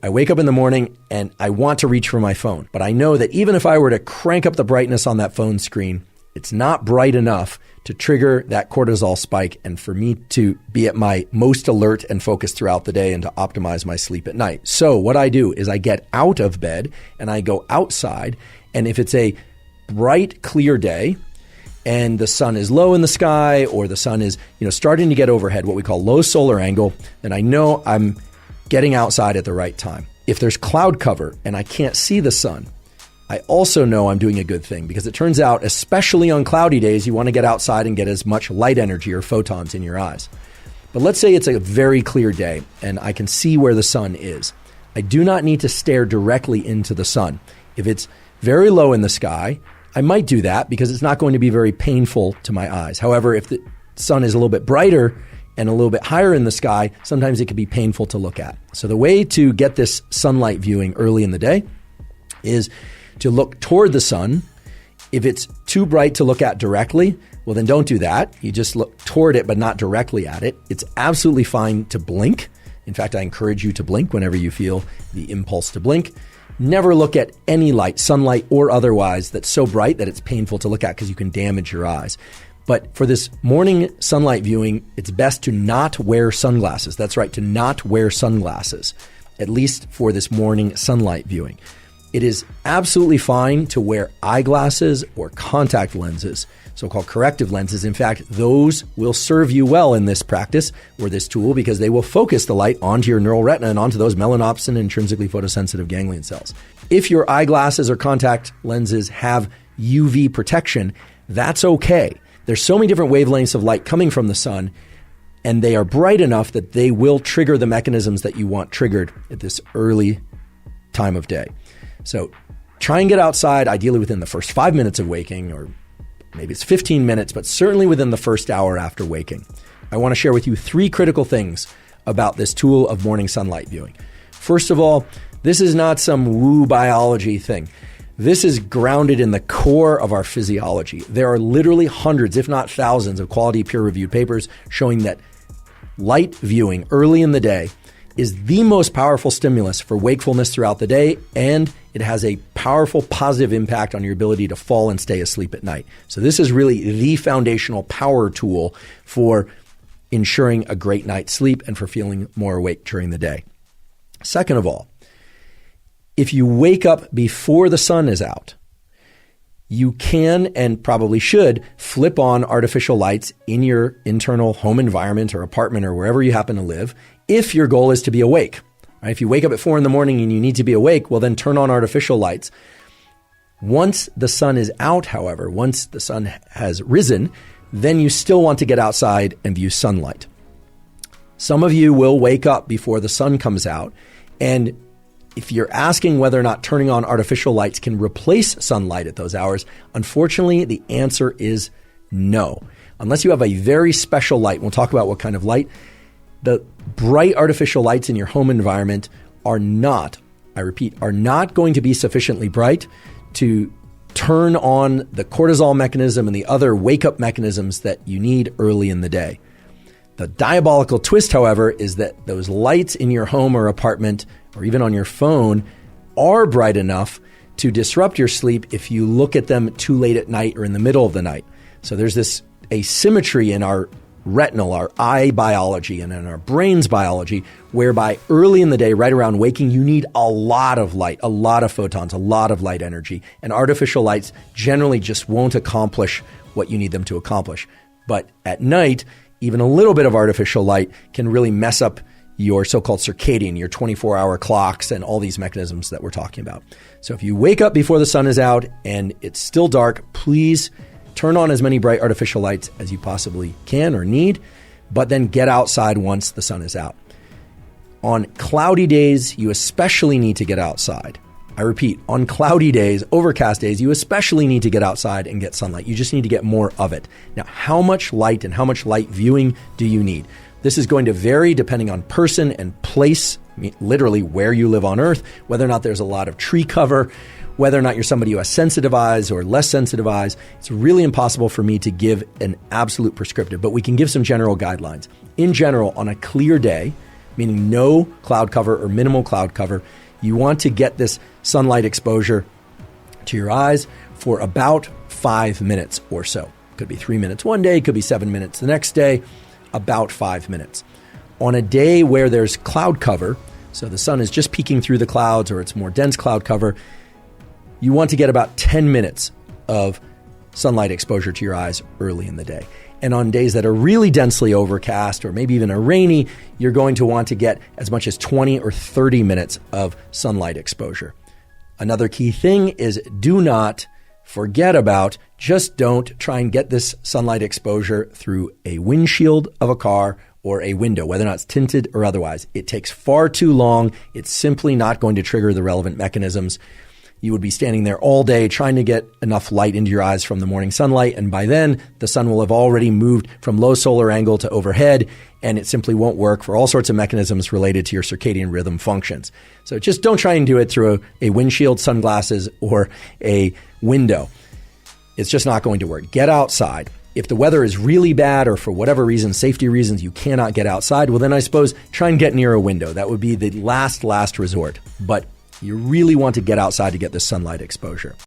I wake up in the morning and I want to reach for my phone, but I know that even if I were to crank up the brightness on that phone screen, it's not bright enough to trigger that cortisol spike and for me to be at my most alert and focused throughout the day and to optimize my sleep at night. So what I do is I get out of bed and I go outside, and if it's a bright, clear day and the sun is low in the sky or the sun is, starting to get overhead, what we call low solar angle, then I know I'm getting outside at the right time. If there's cloud cover and I can't see the sun, I also know I'm doing a good thing, because it turns out, especially on cloudy days, you want to get outside and get as much light energy or photons in your eyes. But let's say it's a very clear day and I can see where the sun is. I do not need to stare directly into the sun. If it's very low in the sky, I might do that because it's not going to be very painful to my eyes. However, if the sun is a little bit brighter and a little bit higher in the sky, sometimes it can be painful to look at. So the way to get this sunlight viewing early in the day is to look toward the sun. If it's too bright to look at directly, well, then don't do that. You just look toward it, but not directly at it. It's absolutely fine to blink. In fact, I encourage you to blink whenever you feel the impulse to blink. Never look at any light, sunlight or otherwise, that's so bright that it's painful to look at because you can damage your eyes. But for this morning sunlight viewing, it's best to not wear sunglasses. That's right, to not wear sunglasses, at least for this morning sunlight viewing. It is absolutely fine to wear eyeglasses or contact lenses, so-called corrective lenses. In fact, those will serve you well in this practice or this tool because they will focus the light onto your neural retina and onto those melanopsin intrinsically photosensitive ganglion cells. If your eyeglasses or contact lenses have UV protection, that's okay. There's so many different wavelengths of light coming from the sun, and they are bright enough that they will trigger the mechanisms that you want triggered at this early time of day. So try and get outside, ideally within the first 5 minutes of waking, or maybe it's 15 minutes, but certainly within the first hour after waking. I want to share with you 3 critical things about this tool of morning sunlight viewing. First of all, this is not some woo biology thing. This is grounded in the core of our physiology. There are literally hundreds, if not thousands, of quality peer-reviewed papers showing that light viewing early in the day is the most powerful stimulus for wakefulness throughout the day, and it has a powerful positive impact on your ability to fall and stay asleep at night. So this is really the foundational power tool for ensuring a great night's sleep and for feeling more awake during the day. Second of all, if you wake up before the sun is out, you can and probably should flip on artificial lights in your internal home environment or apartment or wherever you happen to live if your goal is to be awake. Right? If you wake up at 4 a.m. and you need to be awake, well, then turn on artificial lights. Once the sun is out, however, once the sun has risen, then you still want to get outside and view sunlight. Some of you will wake up before the sun comes out, and if you're asking whether or not turning on artificial lights can replace sunlight at those hours, unfortunately, the answer is no. Unless you have a very special light, we'll talk about what kind of light. The bright artificial lights in your home environment are not, I repeat, are not going to be sufficiently bright to turn on the cortisol mechanism and the other wake-up mechanisms that you need early in the day. The diabolical twist, however, is that those lights in your home or apartment or even on your phone are bright enough to disrupt your sleep if you look at them too late at night or in the middle of the night. So there's this asymmetry in our retinal, our eye biology, and in our brain's biology, whereby early in the day, right around waking, you need a lot of light, a lot of photons, a lot of light energy. And artificial lights generally just won't accomplish what you need them to accomplish. But at night, even a little bit of artificial light can really mess up your so-called circadian, your 24-hour clocks, and all these mechanisms that we're talking about. So if you wake up before the sun is out and it's still dark, please turn on as many bright artificial lights as you possibly can or need, but then get outside once the sun is out. On cloudy days, you especially need to get outside. I repeat, on cloudy days, overcast days, you especially need to get outside and get sunlight. You just need to get more of it. Now, how much light and how much light viewing do you need? This is going to vary depending on person and place, literally where you live on Earth, whether or not there's a lot of tree cover, whether or not you're somebody who has sensitive eyes or less sensitive eyes. It's really impossible for me to give an absolute prescriptive, but we can give some general guidelines. In general, on a clear day, meaning no cloud cover or minimal cloud cover. You want to get this sunlight exposure to your eyes for about 5 minutes or so. Could be 3 minutes one day, could be 7 minutes the next day, about 5 minutes. On a day where there's cloud cover, so the sun is just peeking through the clouds or it's more dense cloud cover, you want to get about 10 minutes of sunlight exposure to your eyes early in the day. And on days that are really densely overcast or maybe even are rainy, you're going to want to get as much as 20 or 30 minutes of sunlight exposure. Another key thing is do not forget about, just don't try and get this sunlight exposure through a windshield of a car or a window, whether or not it's tinted or otherwise. It takes far too long. It's simply not going to trigger the relevant mechanisms. You would be standing there all day trying to get enough light into your eyes from the morning sunlight, and by then, the sun will have already moved from low solar angle to overhead, and it simply won't work for all sorts of mechanisms related to your circadian rhythm functions. So just don't try and do it through a windshield, sunglasses, or a window. It's just not going to work. Get outside. If the weather is really bad or for whatever reason, safety reasons, you cannot get outside, well then I suppose try and get near a window. That would be the last resort. But you really want to get outside to get the sunlight exposure.